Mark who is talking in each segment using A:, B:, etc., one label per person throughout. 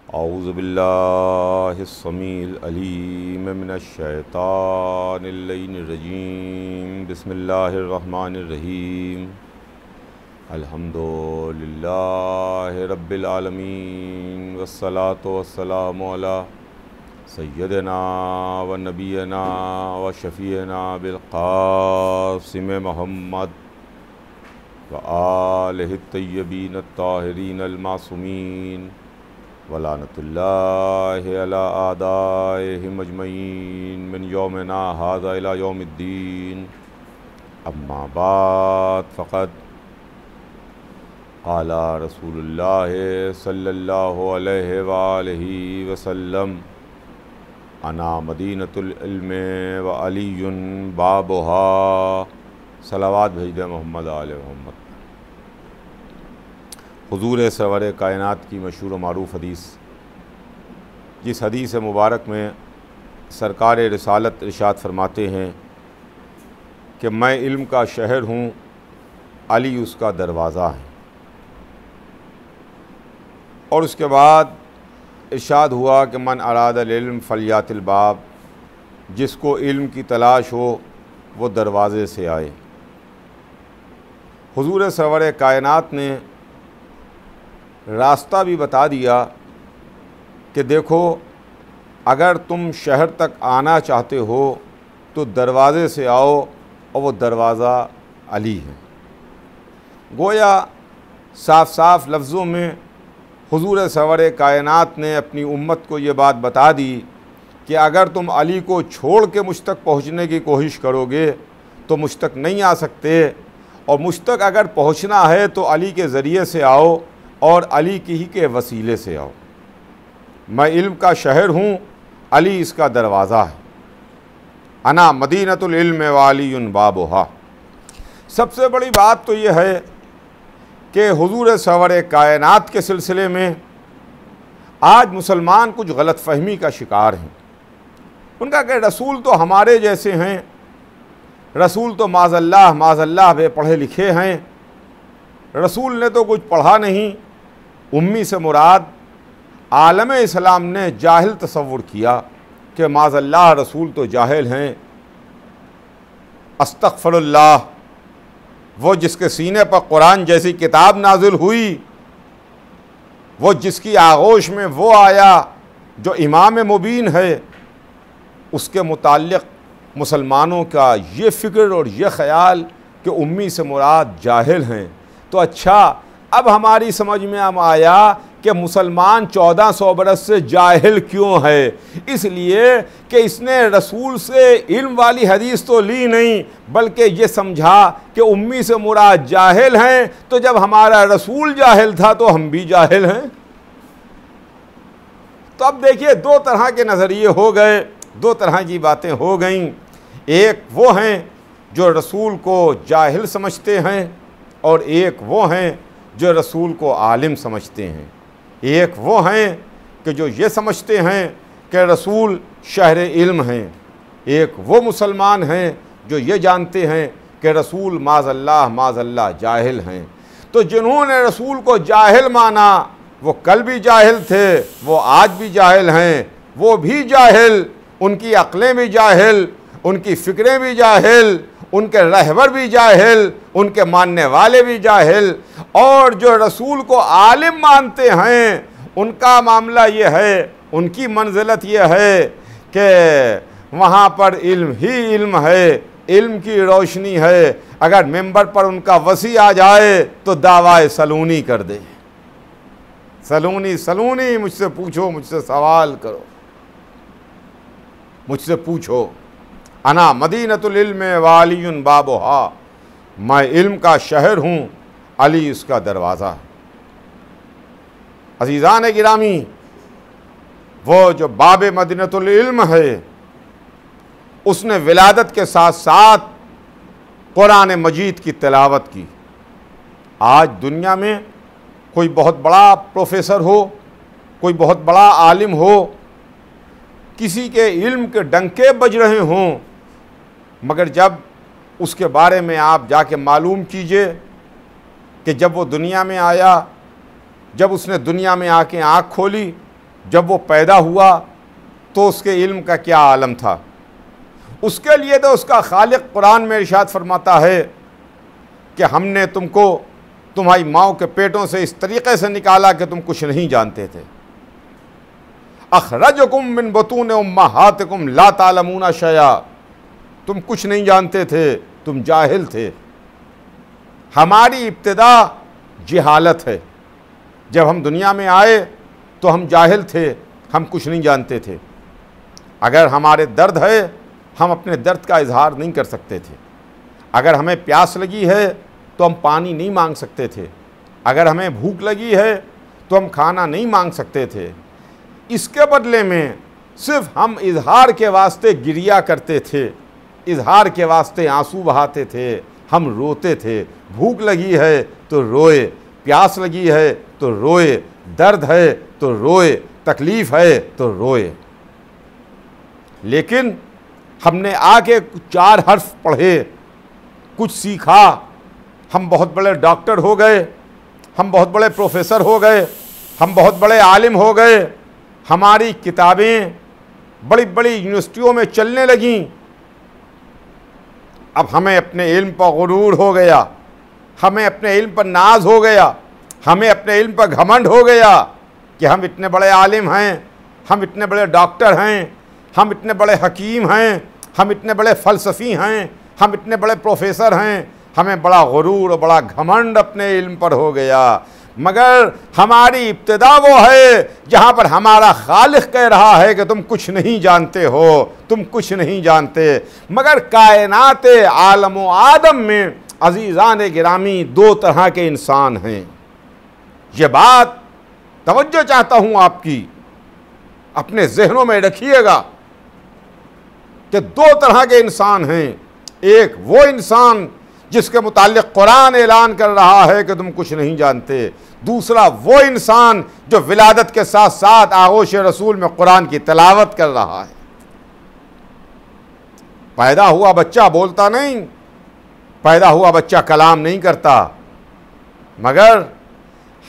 A: औज़ु बिल्लाहिस्समीइल अलीम मिनश्शैतानिर्रजीम बिस्मिल्लाहिर्रहमानिर्रहीम अल्हम्दुलिल्लाहि रब्बिल आलमीन वस्सलातु वस्सलामु अला सय्यदिना व नबियना व शफ़ीना बिल क़ासिम मुहम्मद व आलिहि तय्यबीन ताहिरीन अल मासूमीन वलानतुल्लाहि अला आदाइहिम अजमईन मिन यौमिना हाज़ा इला यौमिद्दीन। अम्मा बाद फ़क़द क़ाला रसूलुल्लाहि सल्लल्लाहु अलैहि वालिहि वसल्लम अना मदीनतुल इल्म व अलीयुन बाबुहा। सलावात भेज दे मोहम्मद आले मोहम्मद। हुज़ूर सरवर कायनात की मशहूर व मारूफ़ हदीस, जिस हदीस मुबारक में सरकार रिसालत इरशाद फरमाते हैं कि मैं इल्म का शहर हूँ, अली उसका दरवाज़ा है। और उसके बाद इरशाद हुआ कि मन अरादल इल्म फलियातिल बाब, जिसको इल्म की तलाश हो वो दरवाज़े से आए। हुज़ूर सरवर कायनात ने रास्ता भी बता दिया कि देखो, अगर तुम शहर तक आना चाहते हो तो दरवाज़े से आओ, और वो दरवाज़ा अली है। गोया साफ साफ लफ्ज़ों में हुज़ूर सरवर कायनात ने अपनी उम्मत को ये बात बता दी कि अगर तुम अली को छोड़ के मुझ तक पहुँचने की कोशिश करोगे तो मुझ तक नहीं आ सकते, और मुझ तक अगर पहुँचना है तो अली के ज़रिए से आओ और अली की ही के वसीले से आओ। मैं इल्म का शहर हूँ, अली इसका दरवाज़ा है। अना मदीनतुल इल्म व अलीयुन बाबुहा। सबसे बड़ी बात तो ये है कि हुज़ूर सरवर कायनात के सिलसिले में आज मुसलमान कुछ गलतफ़हमी का शिकार हैं। उनका कि रसूल तो हमारे जैसे हैं, रसूल तो माज़अल्लाह वे पढ़े लिखे हैं, रसूल ने तो कुछ पढ़ा नहीं। उम्मी से मुराद आलम इस्लाम ने जाहिल तसव्वुर किया कि माज़अल्लाह रसूल तो जाहिल हैं। अस्तग़फ़िरुल्लाह, वो जिसके सीने पर कुरान जैसी किताब नाजिल हुई, वो जिसकी आगोश में वो आया जो इमाम मुबीन है, उसके मुताल्लिक़ मुसलमानों का ये फ़िक्र और ये ख़याल कि उम्मी से मुराद जाहिल हैं। तो अच्छा, अब हमारी समझ में हम आया कि मुसलमान 1400 बरस से जाहिल क्यों है। इसलिए कि इसने रसूल से इल्म वाली हदीस तो ली नहीं, बल्कि ये समझा कि उम्मी से मुराद जाहिल हैं, तो जब हमारा रसूल जाहिल था तो हम भी जाहिल हैं। तो अब देखिए, दो तरह के नज़रिए हो गए, दो तरह की बातें हो गईं। एक वो हैं जो रसूल को जाहिल समझते हैं, और एक वो हैं जो रसूल को आलिम समझते हैं। एक वो हैं कि जो ये समझते हैं कि रसूल शहर इल्म हैं। एक वो मुसलमान हैं जो ये जानते हैं कि रसूल माज़अल्लाह जाहिल हैं। तो जिन्होंने रसूल को जाहिल माना वो कल भी जाहिल थे, वो आज भी जाहिल हैं। वो भी जाहिल, उनकी अक्लें भी जाहिल, उनकी फ़िक्रें भी जाहिल, उनके रहबर भी जाहिल, उनके मानने वाले भी जाहिल। और जो रसूल को आलिम मानते हैं, उनका मामला ये है, उनकी मंजिलत ये है कि वहाँ पर इल्म ही इल्म है, इल्म की रोशनी है। अगर मिंबर पर उनका वसी आ जाए तो दावाए सलूनी कर दे। सलूनी सलूनी, मुझसे पूछो, मुझसे सवाल करो, मुझसे पूछो। अना मदीनतुल इल्म व अलीयुन बाबुहा। मैं इल्म का शहर हूँ, अली उसका दरवाज़ा है। अज़ीज़ान गिरामी, वो जो बाब मदीनतुल इल्म है, उसने विलादत के साथ साथ कुरान मजीद की तिलावत की। आज दुनिया में कोई बहुत बड़ा प्रोफेसर हो, कोई बहुत बड़ा आलिम हो, किसी के इल्म के डंके बज रहे हों, मगर जब उसके बारे में आप जाके मालूम कीजिए कि जब वो दुनिया में आया, जब उसने दुनिया में आके आँख खोली, जब वो पैदा हुआ तो उसके इल्म का क्या आलम था। उसके लिए तो उसका खालिक कुरान में इरशाद फरमाता है कि हमने तुमको तुम्हारी माओ के पेटों से इस तरीक़े से निकाला कि तुम कुछ नहीं जानते थे। अखरजकुम मिन बुतून उम्महातिकुम ला तालमूना शया, तुम कुछ नहीं जानते थे, तुम जाहिल थे। हमारी इब्तिदा जहालत है। जब हम दुनिया में आए तो हम जाहिल थे, हम कुछ नहीं जानते थे। अगर हमारे दर्द है, हम अपने दर्द का इजहार नहीं कर सकते थे। अगर हमें प्यास लगी है तो हम पानी नहीं मांग सकते थे। अगर हमें भूख लगी है तो हम खाना नहीं मांग सकते थे। इसके बदले में सिर्फ हम इजहार के वास्ते गिरिया करते थे, इजहार के वास्ते आंसू बहाते थे, हम रोते थे। भूख लगी है तो रोए, प्यास लगी है तो रोए, दर्द है तो रोए, तकलीफ़ है तो रोए। लेकिन हमने आके 4 हर्फ पढ़े, कुछ सीखा, हम बहुत बड़े डॉक्टर हो गए, हम बहुत बड़े प्रोफेसर हो गए, हम बहुत बड़े आलिम हो गए। हमारी किताबें बड़ी बड़ी यूनिवर्सिटियों में चलने लगीं। अब हमें अपने इल्म पर गुरूर हो गया, हमें अपने इल्म पर नाज हो गया, हमें अपने इल्म पर घमंड हो गया कि हम इतने बड़े आलिम हैं, हम इतने बड़े डॉक्टर हैं, हम इतने बड़े हकीम हैं, हम इतने बड़े फ़लसफ़ी हैं, हम इतने बड़े प्रोफेसर हैं। हमें बड़ा गुरूर और बड़ा घमंड अपने इल्म पर हो गया। मगर हमारी इब्तिदा वो है जहाँ पर हमारा खालिक कह रहा है कि तुम कुछ नहीं जानते हो, तुम कुछ नहीं जानते। मगर कायनात आलम व आदम में अज़ीज़ान गिरामी 2 तरह के इंसान हैं। ये बात तवज्जो चाहता हूँ आपकी, अपने जहनों में रखिएगा कि 2 तरह के इंसान हैं। एक वो इंसान जिसके मुताल्लिक़ कुरान ऐलान कर रहा है कि तुम कुछ नहीं जानते। दूसरा वो इंसान जो विलादत के साथ साथ आगोश रसूल में कुरान की तिलावत कर रहा है। पैदा हुआ बच्चा बोलता नहीं, पैदा हुआ बच्चा कलाम नहीं करता, मगर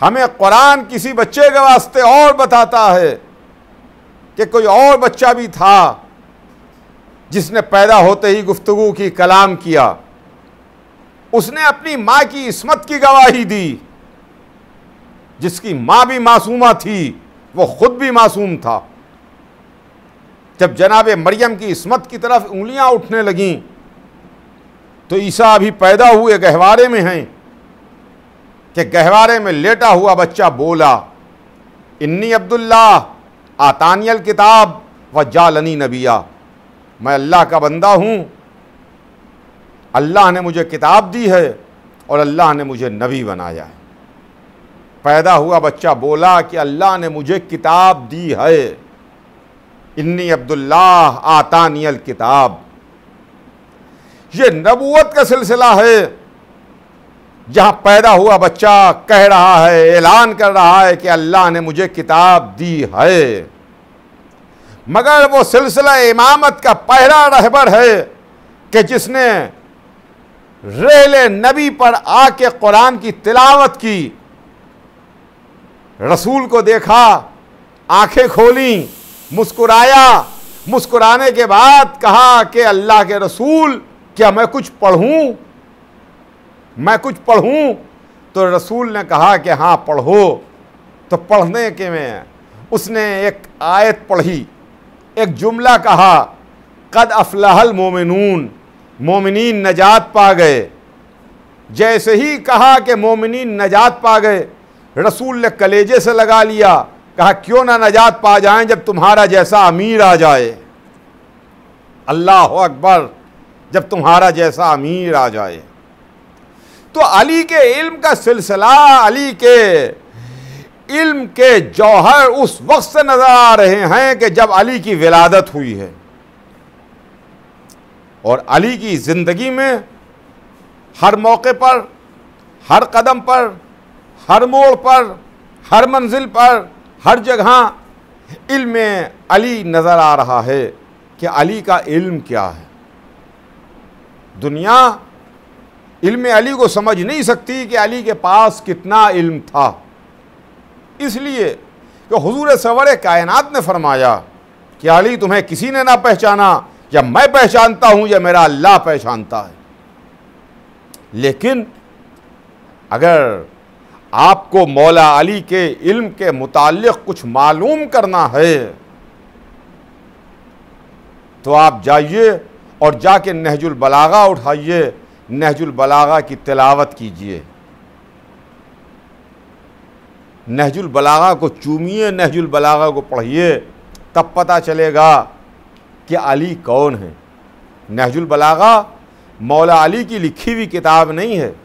A: हमें कुरान किसी बच्चे के वास्ते और बताता है कि कोई और बच्चा भी था जिसने पैदा होते ही गुफ्तगू की, कलाम किया। उसने अपनी माँ की इस्मत की गवाही दी। जिसकी माँ भी मासूमा थी, वो खुद भी मासूम था। जब जनाब मरियम की इस्मत की तरफ उंगलियां उठने लगीं तो ईसा अभी पैदा हुए गहवारे में हैं कि गहवारे में लेटा हुआ बच्चा बोला, इन्नी अब्दुल्लाह आतानियल किताब व जालनी नबिया, मैं अल्लाह का बंदा हूँ, अल्लाह ने मुझे किताब दी है और अल्लाह ने मुझे नबी बनाया है। पैदा हुआ बच्चा बोला कि अल्लाह ने मुझे किताब दी है, इन्नी अब्दुल्लाह आतानियल किताब। ये नबूवत का सिलसिला है जहाँ पैदा हुआ बच्चा कह रहा है, ऐलान कर रहा है कि अल्लाह ने मुझे किताब दी है। मगर वो सिलसिला इमामत का पहला रहबर है कि जिसने रेले नबी पर आके कुरान की तिलावत की, रसूल को देखा, आंखें खोली, मुस्कुराया, मुस्कुराने के बाद कहा कि अल्लाह के रसूल, क्या मैं कुछ पढ़ूं, मैं कुछ पढ़ूं? तो रसूल ने कहा कि हाँ पढ़ो। तो पढ़ने के में उसने एक आयत पढ़ी, एक जुमला कहा, कद अफलहल मोमिनून, मोमिनीन नजात पा गए। जैसे ही कहा कि मोमिनीन नजात पा गए, रसूल ने कलेजे से लगा लिया, कहा क्यों ना नजात पा जाएं जब तुम्हारा जैसा अमीर आ जाए। अल्लाह अकबर, जब तुम्हारा जैसा अमीर आ जाए। तो अली के इल्म का सिलसिला, अली के इल्म के जौहर उस वक्त से नजर आ रहे हैं कि जब अली की विलादत हुई है। और अली की ज़िंदगी में हर मौके पर, हर कदम पर, हर मोड़ पर, हर मंजिल पर, हर जगह इल्म अली नज़र आ रहा है कि अली का इल्म क्या है। दुनिया इल्म अली को समझ नहीं सकती कि अली के पास कितना इल्म था, इसलिए कि हुजूर सरवर कायनात ने फरमाया कि अली तुम्हें किसी ने ना पहचाना, या मैं पहचानता हूं या मेरा अल्लाह पहचानता है। लेकिन अगर आपको मौला अली के इल्म के मुताल्लिक़ कुछ मालूम करना है तो आप जाइए और जाके नहजुल बलागा उठाइए, नहजुल बलागा की तिलावत कीजिए, नहजुल बलागा को चूमिए, नहजुल बलागा को पढ़िए, तब पता चलेगा कि अली कौन है। नहजुल बलागा मौला अली की लिखी हुई किताब नहीं है।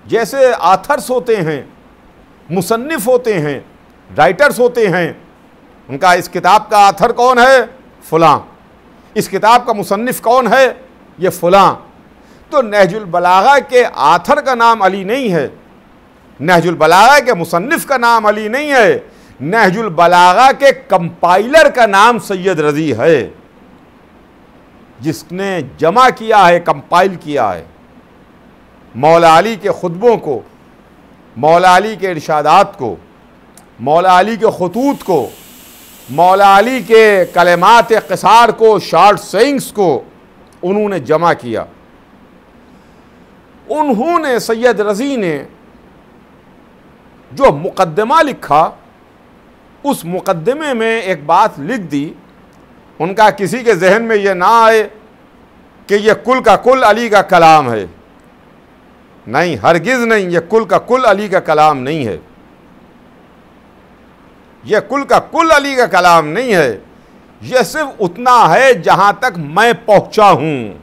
A: जैसे आथर्स होते हैं, मुसन्निफ होते हैं, राइटर्स होते हैं, उनका इस किताब का आथर कौन है, फलां, इस किताब का मुसन्निफ कौन है, ये फलां। तो नहजुल बलागा के आथर का नाम अली नहीं है, नहजुल बलागा के मुसन्निफ का नाम अली नहीं है, नहजुल बलागा के कंपाइलर का नाम सैयद रज़ी है, जिसने जमा किया है, कंपाइल किया है मौला अली के खुतबों को, मौला अली के इरशादात को, मौला अली के खतूत को, मौला अली के कलेमात क़िसार को, शॉर्ट सेइंग्स को उन्होंने जमा किया। उन्होंने, सैयद रज़ी ने जो मुक़द्दमा लिखा, उस मुक़द्दमे में एक बात लिख दी। उनका किसी के जहन में यह ना आए कि यह कुल का कुल अली का कलाम है, नहीं, हरगिज़ नहीं, यह कुल का कुल अली का कलाम नहीं है, यह कुल का कुल अली का कलाम नहीं है, यह सिर्फ उतना है जहां तक मैं पहुंचा हूं।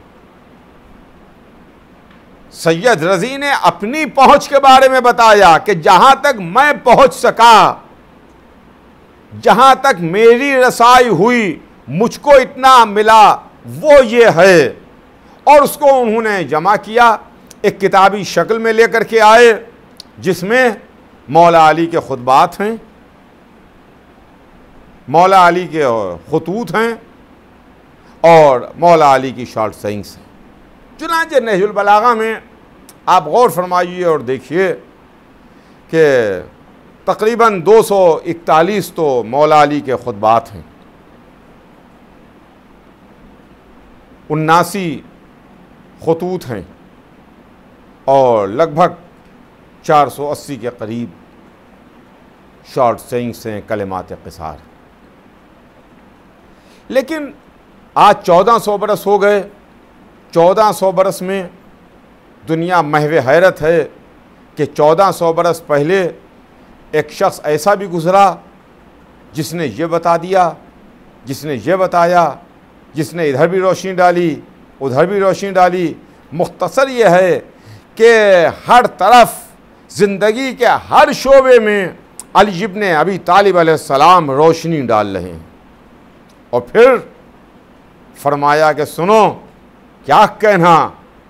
A: सैयद रज़ी ने अपनी पहुंच के बारे में बताया कि जहां तक मैं पहुंच सका, जहां तक मेरी रसाई हुई, मुझको इतना मिला, वो ये है। और उसको उन्होंने जमा किया, एक किताबी शक्ल में लेकर के आए, जिसमें मौला अली के खुतबात हैं, मौला अली के खतूत हैं और मौला अली की शॉर्ट सेइंग्स हैं। चुनांचे नहजुल बलागा में आप गौर फरमाइए और देखिए कि तकरीबन 241 तो मौला अली के खुतबात हैं, 79 खतूत हैं और लगभग 480 के करीब शॉर्ट सेइंग्स हैं, कलेमात क़िसार। लेकिन आज 1400 बरस हो गए। 1400 बरस में दुनिया महवे हैरत है कि 1400 बरस पहले एक शख्स ऐसा भी गुज़रा जिसने ये बता दिया, जिसने ये बताया, जिसने इधर भी रोशनी डाली, उधर भी रोशनी डाली। मुख्तसर ये है कि हर तरफ ज़िंदगी के हर शोबे में अली इब्न अबी तालिब अलैहिस्सलाम रोशनी डाल रहे हैं। और फिर फरमाया कि सुनो, क्या कहना,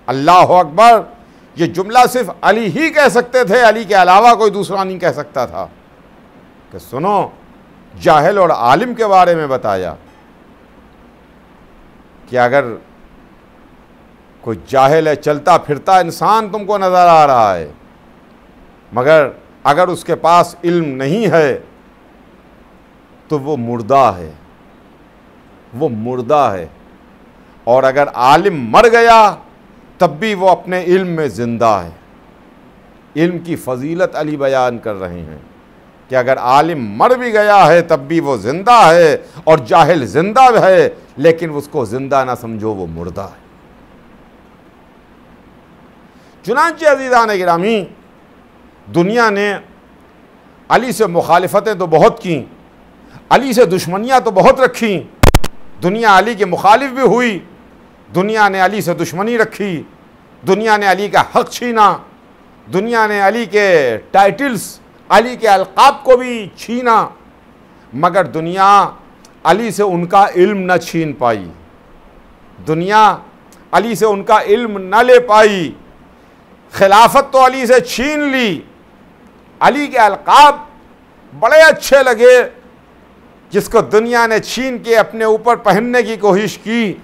A: अल्लाह अकबर, ये जुमला सिर्फ अली ही कह सकते थे, अली के अलावा कोई दूसरा नहीं कह सकता था। कि सुनो, जाहिल और आलिम के बारे में बताया कि अगर कोई जाहिल है, चलता फिरता इंसान तुमको नज़र आ रहा है, मगर अगर उसके पास इल्म नहीं है तो वो मुर्दा है, वो मुर्दा है। और अगर आलिम मर गया तब भी वो अपने इल्म में ज़िंदा है। इल्म की फ़जीलत अली बयान कर रहे हैं कि अगर आलिम मर भी गया है तब भी वो ज़िंदा है, और जाहिल ज़िंदा है लेकिन उसको ज़िंदा ना समझो, वो मुर्दा है। चुनांचे अज़ीज़ान गिरामी, दुनिया ने अली से मुखालिफतें तो बहुत की, अली से दुश्मनियाँ तो बहुत रखी। दुनिया अली के मुखालिफ भी हुई, दुनिया ने अली से दुश्मनी रखी, दुनिया ने अली का हक़ छीना, दुनिया ने अली के टाइटल्स, अली के अलक़ाब को भी छीना, मगर दुनिया अली से उनका इल्म न छीन पाई, दुनिया अली से उनका इल्म न ले पाई। खिलाफत तो अली से छीन ली, अली के अलक़ाब बड़े अच्छे लगे, जिसको दुनिया ने छीन के अपने ऊपर पहनने की कोशिश की,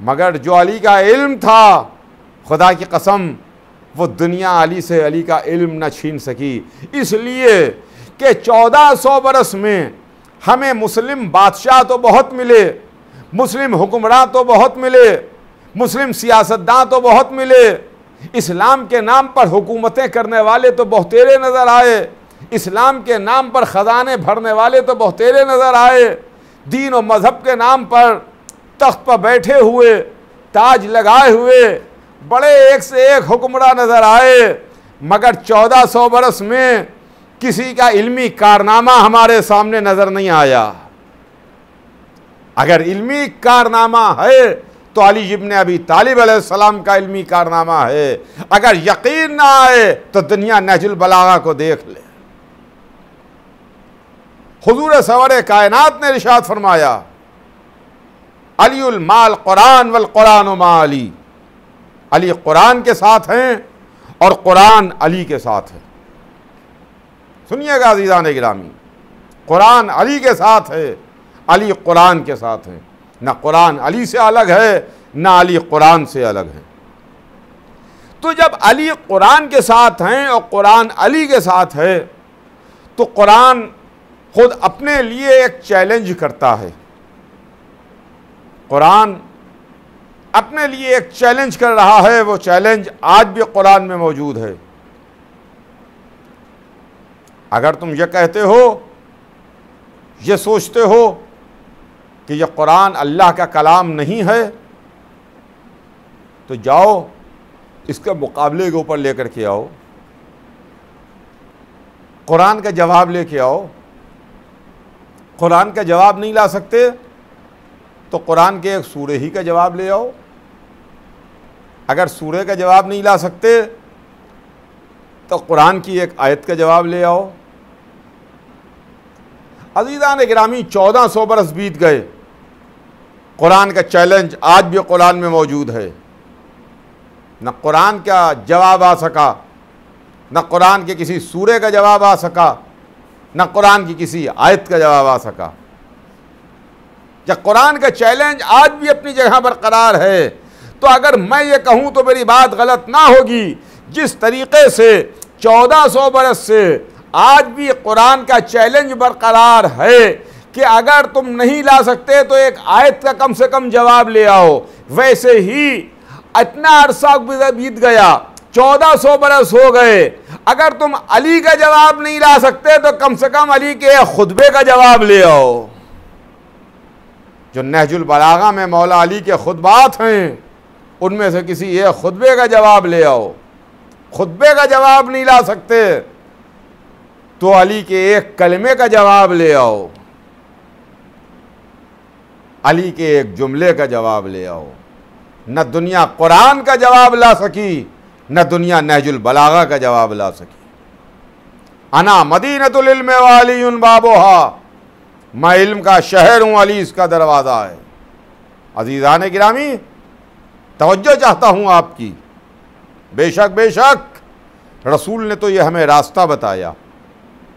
A: मगर जो अली का इल्म था, खुदा की कसम, वो दुनिया अली से अली का इल्म न छीन सकी। इसलिए कि 1400 बरस में हमें मुस्लिम बादशाह तो बहुत मिले, मुस्लिम हुक्मरान तो बहुत मिले, मुस्लिम सियासतदान तो बहुत मिले, इस्लाम के नाम पर हुकूमतें करने वाले तो बहुतेरे नज़र आए, इस्लाम के नाम पर ख़जाने भरने वाले तो बहुतेरे नज़र आए, दीन और मज़हब के नाम पर तख्त पर बैठे हुए, ताज लगाए हुए बड़े एक से एक हुक्मरान नज़र आए, मगर 1400 बरस में किसी का इल्मी कारनामा हमारे सामने नज़र नहीं आया। अगर इल्मी कारनामा है तो अली इब्न अबी तालिब अलैहिस्सलाम का इल्मी कारनामा है। अगर यकीन ना आए तो दुनिया नहजुल बलागा को देख ले। हुजूर सवरे कायनात ने इरशाद फरमाया, अलीउल माल कुरान वल कुरान मा अली, अली कुरान के साथ हैं और कुरान अली के साथ है। सुनिएगा अज़ीज़ान गिरामी, कुरान अली के साथ है, अली कुरान के साथ है। ना कुरान अली से अलग है, ना अली कुरान से अलग है। तो जब अली कुरान के साथ हैं और कुरान अली के साथ है, तो कुरान खुद अपने लिए एक चैलेंज करता है। कुरान अपने लिए एक चैलेंज कर रहा है। वो चैलेंज आज भी कुरान में मौजूद है। अगर तुम ये कहते हो, ये सोचते हो कि यह कुरान अल्लाह का कलाम नहीं है, तो जाओ इसके मुकाबले के ऊपर लेकर के आओ, कुरान का जवाब लेके आओ। कुरान का जवाब नहीं ला सकते तो कुरान के एक सूरे ही का जवाब ले आओ। अगर सूरे का जवाब नहीं ला सकते तो कुरान की एक आयत का जवाब ले आओ। अज़ीज़ान गिरामी, 1400 बरस बीत गए, कुरान का चैलेंज आज भी कुरान में मौजूद है। न कुरान का जवाब आ सका, न कुरान के किसी सूरे का जवाब आ सका, न कुरान की किसी आयत का जवाब आ सका। जब कुरान का चैलेंज आज भी अपनी जगह बरकरार है, तो अगर मैं ये कहूँ तो मेरी बात गलत ना होगी। जिस तरीके से 1400 बरस से आज भी कुरान का चैलेंज बरकरार है कि अगर तुम नहीं ला सकते तो एक आयत का कम से कम जवाब ले आओ, वैसे ही इतना अरसा बीत गया, 1400 बरस हो गए, अगर तुम अली का जवाब नहीं ला सकते तो कम से कम अली के खुतबे का जवाब ले आओ। जो नहजुल बलागा में मौला अली के खुतबात हैं, उनमें से किसी एक खुतबे का जवाब ले आओ। खुतबे का जवाब नहीं ला सकते तो अली के एक कलमे का जवाब ले आओ, अली के एक जुमले का जवाब ले आओ। न दुनिया कुरान का जवाब ला सकी, न दुनिया नहजुल बलागा का जवाब ला सकी। अना मदीनतुल इल्म व अलीयुन बाबुहा, मैं इल्म का शहर हूँ, अली इसका दरवाज़ा है। अज़ीज़ान गिरामी, तवज्जो चाहता हूँ आपकी। बेशक बेशक रसूल ने तो ये हमें रास्ता बताया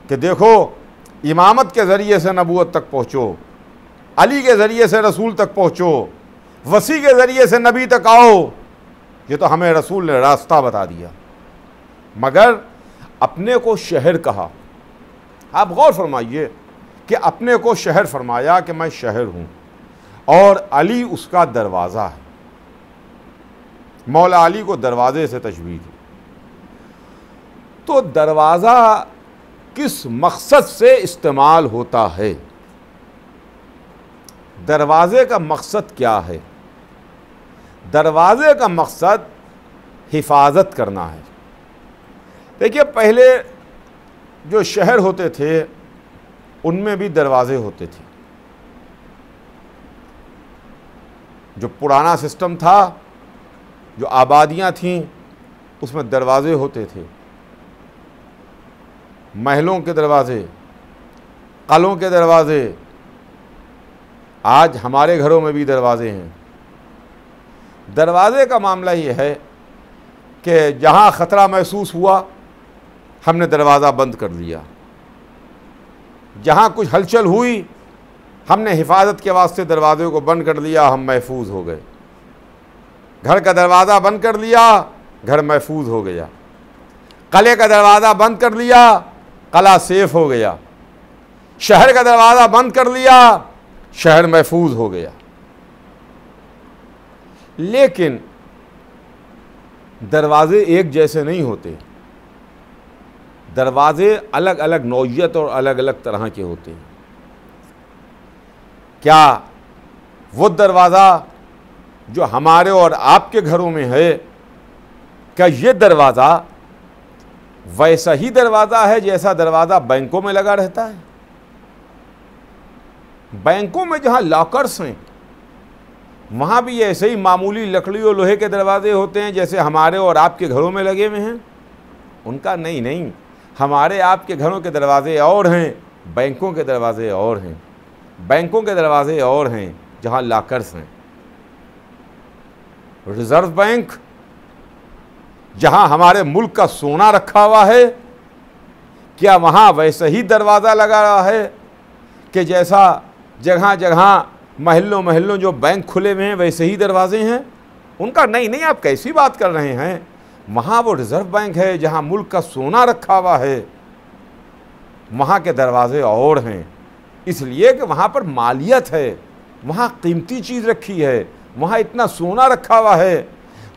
A: कि देखो, इमामत के ज़रिए से नबूवत तक पहुँचो, अली के ज़रिए से रसूल तक पहुँचो, वसी के ज़रिए से नबी तक आओ। ये तो हमें रसूल ने रास्ता बता दिया, मगर अपने को शहर कहा। आप गौर फरमाइए कि अपने को शहर फरमाया कि मैं शहर हूँ और अली उसका दरवाज़ा है। मौला अली को दरवाज़े से तशबीह दी। तो दरवाज़ा किस मकसद से इस्तेमाल होता है? दरवाज़े का मकसद क्या है? दरवाज़े का मकसद हिफाजत करना है। देखिए, पहले जो शहर होते थे उनमें भी दरवाज़े होते थे। जो पुराना सिस्टम था, जो आबादियाँ थीं, उसमें दरवाज़े होते थे। महलों के दरवाज़े, कलों के दरवाज़े। आज हमारे घरों में भी दरवाज़े हैं। दरवाज़े का मामला ये है कि जहाँ ख़तरा महसूस हुआ, हमने दरवाज़ा बंद कर दिया। जहाँ कुछ हलचल हुई, हमने हिफाजत के वास्ते दरवाज़े को बंद कर दिया, हम महफूज हो गए। घर का दरवाज़ा बंद कर लिया, घर महफूज हो गया। कले का दरवाज़ा बंद कर लिया, कला सेफ हो गया, शहर का दरवाज़ा बंद कर लिया, शहर महफूज हो गया। लेकिन दरवाजे एक जैसे नहीं होते, दरवाजे अलग अलग नौइयत और अलग अलग तरह के होते हैं। क्या वो दरवाज़ा जो हमारे और आपके घरों में है, क्या ये दरवाज़ा वैसा ही दरवाज़ा है जैसा दरवाज़ा बैंकों में लगा रहता है? बैंकों में जहाँ लॉकर्स हैं वहाँ भी ऐसे ही मामूली लकड़ी और लोहे के दरवाजे होते हैं जैसे हमारे और आपके घरों में लगे हुए हैं? उनका नहीं, हमारे आपके घरों के दरवाजे और हैं, बैंकों के दरवाजे और हैं। बैंकों के दरवाजे और हैं जहाँ लॉकर्स हैं। रिजर्व बैंक जहाँ हमारे मुल्क का सोना रखा हुआ है, क्या वहाँ वैसा ही दरवाज़ा लगा रहा है कि जैसा जगह जगह महल्लों महल्लों जो बैंक खुले हुए हैं वैसे ही दरवाजे हैं? उनका नहीं, आप कैसी बात कर रहे हैं? वहाँ वो रिजर्व बैंक है जहाँ मुल्क का सोना रखा हुआ है, वहाँ के दरवाजे और हैं, इसलिए कि वहाँ पर मालियत है, वहाँ कीमती चीज़ रखी है, वहाँ इतना सोना रखा हुआ है।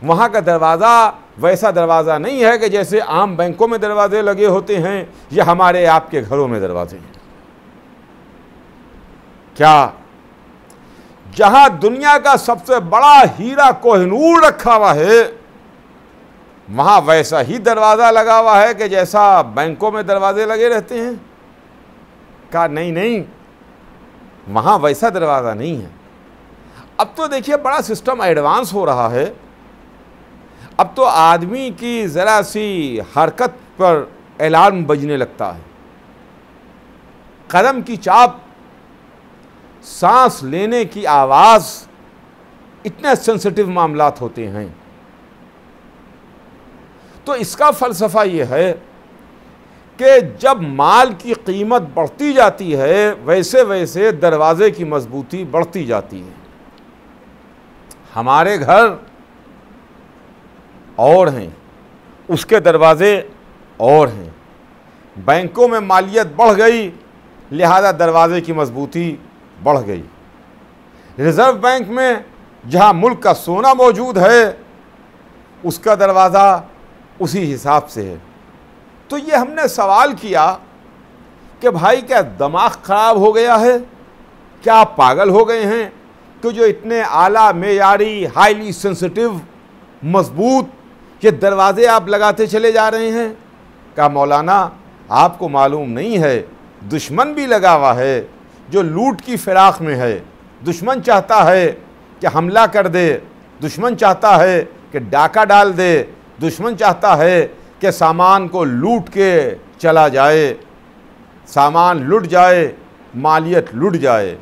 A: वहाँ का दरवाज़ा वैसा दरवाज़ा नहीं है कि जैसे आम बैंकों में दरवाजे लगे होते हैं या हमारे आपके घरों में दरवाजे हैं। क्या जहाँ दुनिया का सबसे बड़ा हीरा कोहिनूर रखा हुआ है वहाँ वैसा ही दरवाज़ा लगा हुआ है कि जैसा बैंकों में दरवाजे लगे रहते हैं? कहा नहीं, वहाँ वैसा दरवाज़ा नहीं है। अब तो देखिए बड़ा सिस्टम एडवांस हो रहा है। अब तो आदमी की ज़रा सी हरकत पर अलार्म बजने लगता है, कदम की चाप, सांस लेने की आवाज़, इतने सेंसिटिव मामलात होते हैं। तो इसका फ़लसफ़ा ये है कि जब माल की कीमत बढ़ती जाती है वैसे वैसे दरवाजे की मजबूती बढ़ती जाती है। हमारे घर और हैं, उसके दरवाजे और हैं। बैंकों में मालियत बढ़ गई, लिहाजा दरवाजे की मजबूती बढ़ गई। रिज़र्व बैंक में जहां मुल्क का सोना मौजूद है उसका दरवाज़ा उसी हिसाब से है। तो ये हमने सवाल किया कि भाई क्या दिमाग ख़राब हो गया है, क्या आप पागल हो गए हैं कि जो इतने आला मेयारी हाईली सेंसिटिव मजबूत ये दरवाज़े आप लगाते चले जा रहे हैं? क्या मौलाना आपको मालूम नहीं है दुश्मन भी लगा हुआ है जो लूट की फिराक में है। दुश्मन चाहता है कि हमला कर दे, दुश्मन चाहता है कि डाका डाल दे, दुश्मन चाहता है कि सामान को लूट के चला जाए, सामान लुट जाए, मालियत लुट जाए।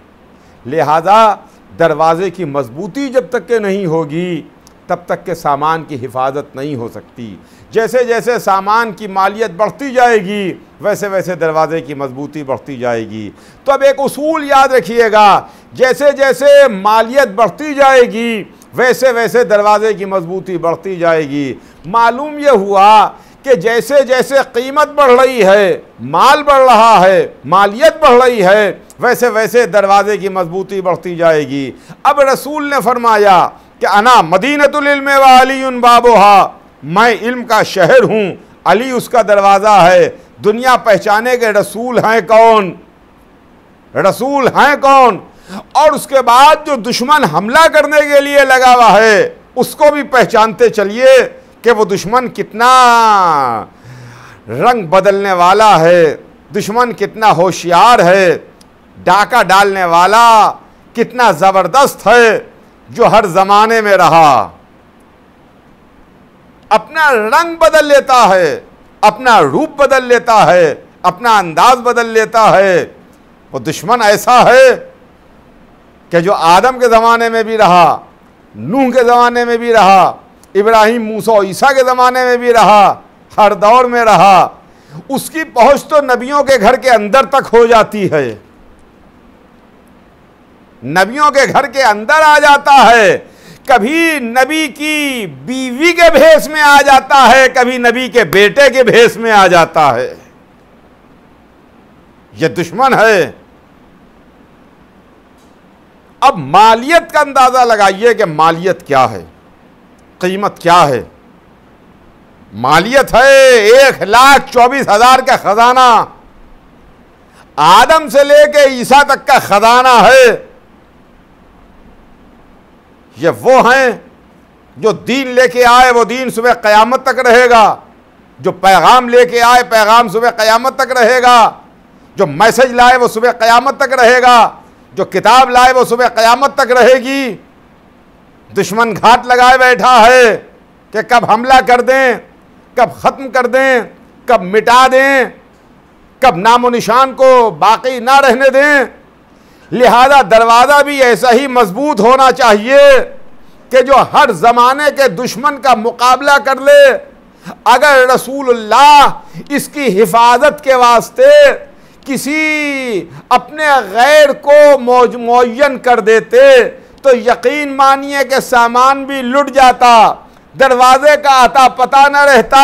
A: लिहाजा दरवाज़े की मजबूती जब तक के नहीं होगी तब तक के सामान की हिफाजत नहीं हो सकती। जैसे जैसे सामान की मालियत बढ़ती जाएगी वैसे वैसे दरवाज़े की मजबूती बढ़ती जाएगी। तो अब एक उसूल याद रखिएगा, जैसे जैसे मालियत बढ़ती जाएगी वैसे वैसे दरवाज़े की मजबूती बढ़ती जाएगी। मालूम यह हुआ कि जैसे जैसे कीमत बढ़ रही है, माल बढ़ रहा है, मालियत बढ़ रही है, वैसे वैसे दरवाज़े की मजबूती बढ़ती जाएगी। अब रसूल ने फरमाया कि अना मदीनतुल इल्म व अलीयुन बाबुहा, मैं इल्म का शहर हूँ, अली उसका दरवाज़ा है। दुनिया पहचाने के रसूल हैं कौन, रसूल हैं कौन। और उसके बाद जो दुश्मन हमला करने के लिए लगा हुआ है उसको भी पहचानते चलिए कि वो दुश्मन कितना रंग बदलने वाला है, दुश्मन कितना होशियार है, डाका डालने वाला कितना ज़बरदस्त है, जो हर ज़माने में रहा, अपना रंग बदल लेता है, अपना रूप बदल लेता है, अपना अंदाज बदल लेता है। वो दुश्मन ऐसा है कि जो आदम के ज़माने में भी रहा, नूह के ज़माने में भी रहा, इब्राहिम मूसा और ईसा के ज़माने में भी रहा, हर दौर में रहा। उसकी पहुँच तो नबियों के घर के अंदर तक हो जाती है, नबियों के घर के अंदर आ जाता है। कभी नबी की बीवी के भेष में आ जाता है, कभी नबी के बेटे के भेष में आ जाता है। ये दुश्मन है। अब मालियत का अंदाजा लगाइए कि मालियत क्या है, कीमत क्या है। मालियत है 1,24,000 का खजाना, आदम से लेके ईसा तक का खजाना है। ये वो हैं जो दीन लेके आए, वो दीन सुबह क़यामत तक रहेगा। जो पैगाम लेके आए, पैगाम सुबह क़यामत तक रहेगा। जो मैसेज लाए वो सुबह क़यामत तक रहेगा। जो किताब लाए वो सुबह क़यामत तक रहेगी। दुश्मन घात लगाए बैठा है कि कब हमला कर दें, कब ख़त्म कर दें, कब मिटा दें, कब नामो निशान को बाकी ना रहने दें। लिहाजा दरवाज़ा भी ऐसा ही मजबूत होना चाहिए कि जो हर ज़माने के दुश्मन का मुकाबला कर ले। अगर रसूलुल्लाह इसकी हिफाजत के वास्ते किसी अपने गैर को मुअय्यन कर देते तो यकीन मानिए कि सामान भी लुट जाता, दरवाजे का अता पता न रहता।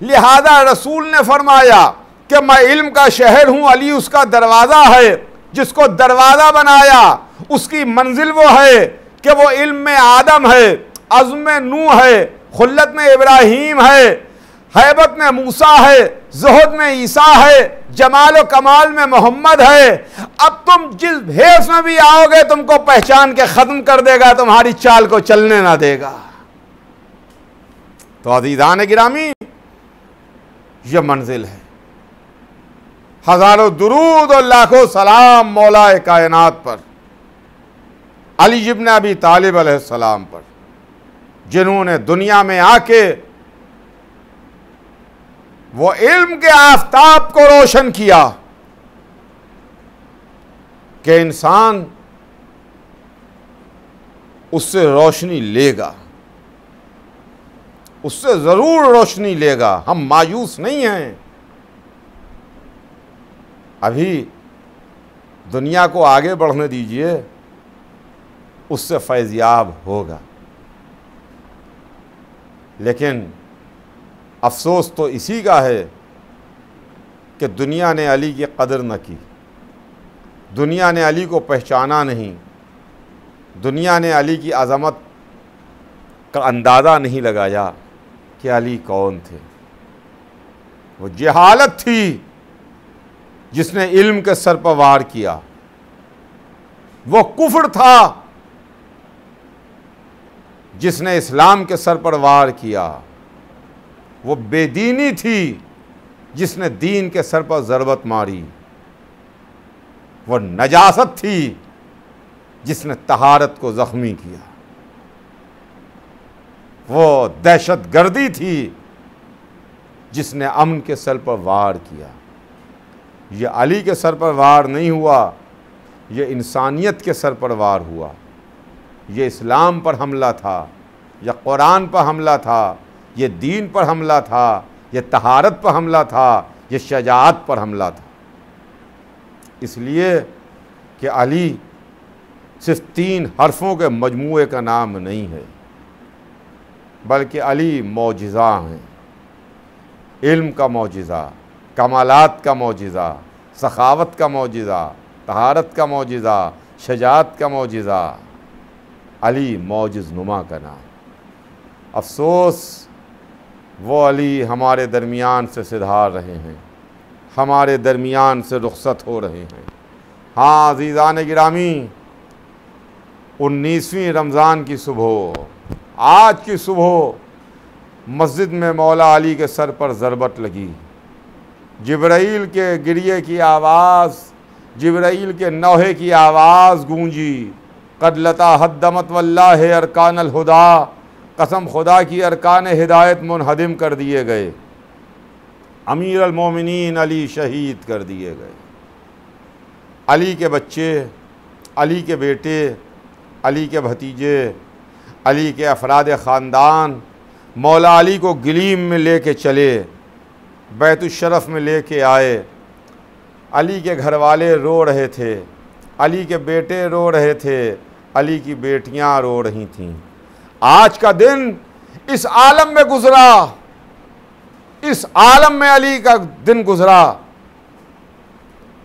A: लिहाजा रसूल ने फरमाया कि मैं इल्म का शहर हूँ, अली उसका दरवाज़ा है। जिसको दरवाज़ा बनाया उसकी मंजिल वो है कि वो इल्म में आदम है, अज़्म में नूह है, खुल्लत में इब्राहीम है, हैबत में मूसा है, ज़ुहद में ईसा है, जमाल व कमाल में मोहम्मद है। अब तुम जिस भेष में भी आओगे तुमको पहचान के ख़त्म कर देगा, तुम्हारी चाल को चलने ना देगा। तो अज़ीज़ान गिरामी, यह मंजिल है। हज़ारों दुरूद और लाखों सलाम मौलाए कायनात पर, अली इब्न अबी तालिब अलैहिस्सलाम पर, जिन्होंने दुनिया में आके वो इल्म के आफताब को रोशन किया कि इंसान उससे रोशनी लेगा, उससे ज़रूर रोशनी लेगा। हम मायूस नहीं हैं। अभी दुनिया को आगे बढ़ने दीजिए, उससे फैज़याब होगा। लेकिन अफसोस तो इसी का है कि दुनिया ने अली की कदर न की, दुनिया ने अली को पहचाना नहीं, दुनिया ने अली की अज़मत का अंदाज़ा नहीं लगाया कि अली कौन थे। वो जहालत थी जिसने इल्म के सर पर वार किया, वो कुफ्र था जिसने इस्लाम के सर पर वार किया, वो बेदीनी थी जिसने दीन के सर पर ज़रबत मारी, वो नजासत थी जिसने तहारत को ज़ख्मी किया, वो दहशत गर्दी थी जिसने अमन के सर पर वार किया। ये अली के सर पर वार नहीं हुआ, ये इंसानियत के सर पर वार हुआ। ये इस्लाम पर हमला था, या कुरान पर हमला था, ये दीन पर हमला था, ये तहारत पर हमला था, ये शजाअत पर हमला था। इसलिए कि अली सिर्फ 3 हर्फ़ों के मजमूए का नाम नहीं है, बल्कि अली मौजिज़ा हैं। इल्म का मौजिज़ा, कमालात का मौजिज़ा, सखावत का मौजिज़ा, तहारत का मौजिज़ा, शजाअत का मौजिज़ा, अली मौजिज़ नुमा का नाम। अफसोस वो अली हमारे दरमियान से सिधार रहे हैं, हमारे दरमियान से रुखसत हो रहे हैं। हाँ अज़ीज़ान गिरामी, 19वीं रमज़ान की सुबह, आज की सुबह मस्जिद में मौला अली के सर पर ज़रबत लगी। जिब्राईल के गिरिए की आवाज़, जिब्राईल के नौहे की आवाज़ गूंजी। क़द लता हद्दमत वल्लाहि अरकानल हुदा, कसम खुदा की अरकान हिदायत मुनहदिम कर दिए गए। अमीर अल मोमिनीन अली शहीद कर दिए गए। अली के बच्चे, अली के बेटे, अली के भतीजे, अली के अफराद ख़ानदान मौला अली को गिलीम में लेके चले, बैतुश्शरफ में लेके आए। अली के घर वाले रो रहे थे, अली के बेटे रो रहे थे, अली की बेटियां रो रही थीं। आज का दिन इस आलम में गुजरा, इस आलम में अली का दिन गुजरा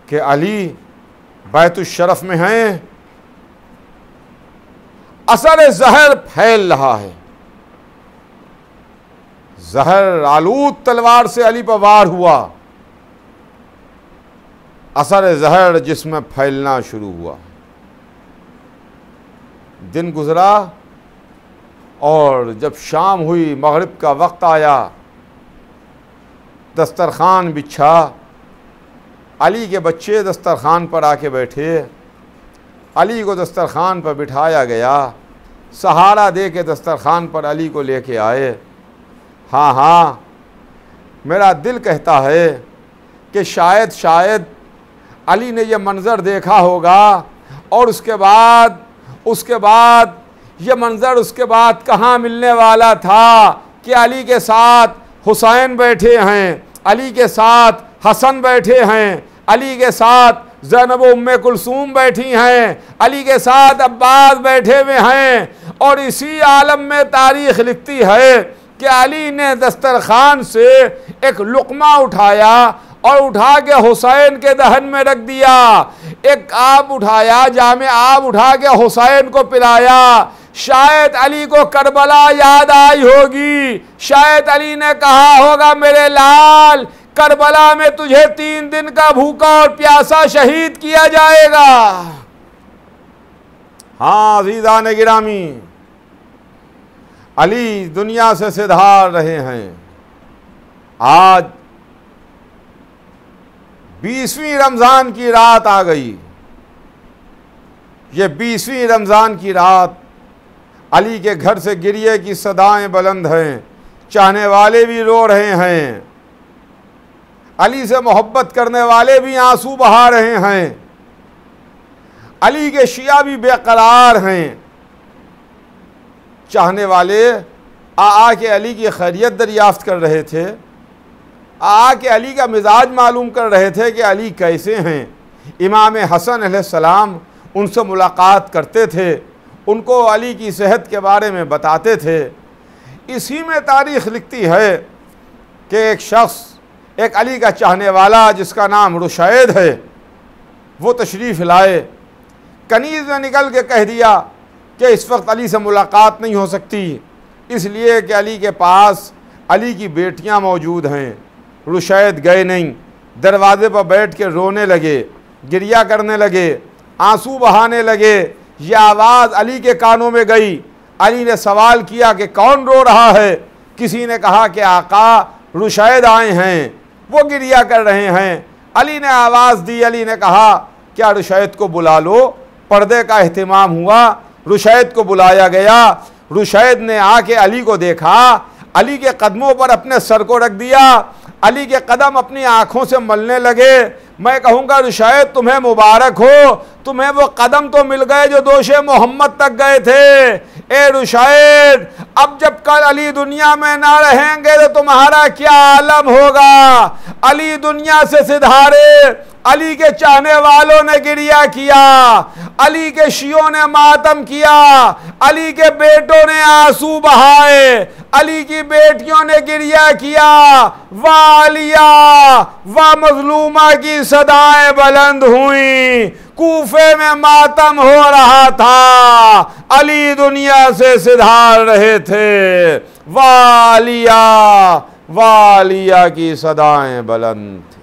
A: कि अली बैतुश्शरफ में हैं, असर जहर फैल रहा है। जहर आलूद तलवार से अली पर वार हुआ, असर जहर जिसमें फैलना शुरू हुआ। दिन गुजरा और जब शाम हुई, मगरिब का वक्त आया, दस्तरखान बिछा, अली के बच्चे दस्तरखान पर आके बैठे, अली को दस्तरखान पर बिठाया गया, सहारा दे के दस्तरखान पर अली को लेके आए। हाँ हाँ, मेरा दिल कहता है कि शायद अली ने यह मंज़र देखा होगा और उसके बाद ये मंज़र उसके बाद कहाँ मिलने वाला था कि अली के साथ हुसैन बैठे हैं, अली के साथ हसन बैठे हैं, अली के साथ ज़ैनब उम्मे कुलसूम बैठी हैं, अली के साथ अब्बास बैठे हुए हैं। और इसी आलम में तारीख़ लिखती है कि अली ने दस्तरखान से एक लुक़मा उठाया और उठा के हुसैन के दहन में रख दिया। एक आब उठाया, जामे आब उठा के हुसैन को पिलाया। शायद अली को करबला याद आई होगी, शायद अली ने कहा होगा, मेरे लाल, करबला में तुझे 3 दिन का भूखा और प्यासा शहीद किया जाएगा। हाँ अज़ीज़ान गिरामी, अली दुनिया से सिधार रहे हैं। आज 20वीं रमज़ान की रात आ गई। ये 20वीं रमज़ान की रात, अली के घर से गिरिए की सदाएं बुलंद हैं, चाहने वाले भी रो रहे हैं, अली से मोहब्बत करने वाले भी आंसू बहा रहे हैं, अली के शिया भी बेकरार हैं। चाहने वाले आ के अली की खैरियत दरियाफ्त कर रहे थे, आ के अली का मिजाज मालूम कर रहे थे कि अली कैसे हैं। इमाम हसन अलैहिस्सलाम उनसे मुलाकात करते थे, उनको अली की सेहत के बारे में बताते थे। इसी में तारीख़ लिखती है कि एक शख्स, एक अली का चाहने वाला जिसका नाम रुशैद है, वो तशरीफ़ लाए। कनीज़ ने निकल के कह दिया कि इस वक्त अली से मुलाकात नहीं हो सकती, इसलिए कि अली के पास अली की बेटियां मौजूद हैं। रुशैद गए नहीं, दरवाज़े पर बैठ के रोने लगे, गिरिया करने लगे, आंसू बहाने लगे। यह आवाज़ अली के कानों में गई। अली ने सवाल किया कि कौन रो रहा है? किसी ने कहा कि आका रुशैद आए हैं, वो गिरिया कर रहे हैं। अली ने आवाज़ दी, अली ने कहा क्या रुशैद को बुला लो। पर्दे का एहतिमाम हुआ, रुशैद को बुलाया गया। रुशैद ने आके अली को देखा, अली के कदमों पर अपने सर को रख दिया, अली के कदम अपनी आंखों से मलने लगे। मैं कहूँगा रुशैद तुम्हें मुबारक हो, तुम्हें वो कदम तो मिल गए जो दोशे मोहम्मद तक गए थे। ए रुशैद, अब जब कल अली दुनिया में ना रहेंगे तो तुम्हारा क्या आलम होगा। अली दुनिया से सिधारे, अली के चाहने वालों ने गिरिया किया, अली के शियों ने मातम किया, अली के बेटों ने आंसू बहाए, अली की बेटियों ने गिरिया किया। वालिया व मजलूमा की सदाएं बुलंद हुई, कूफे में मातम हो रहा था, अली दुनिया से सिधार रहे थे। वालिया वालिया की सदाएं बुलंद।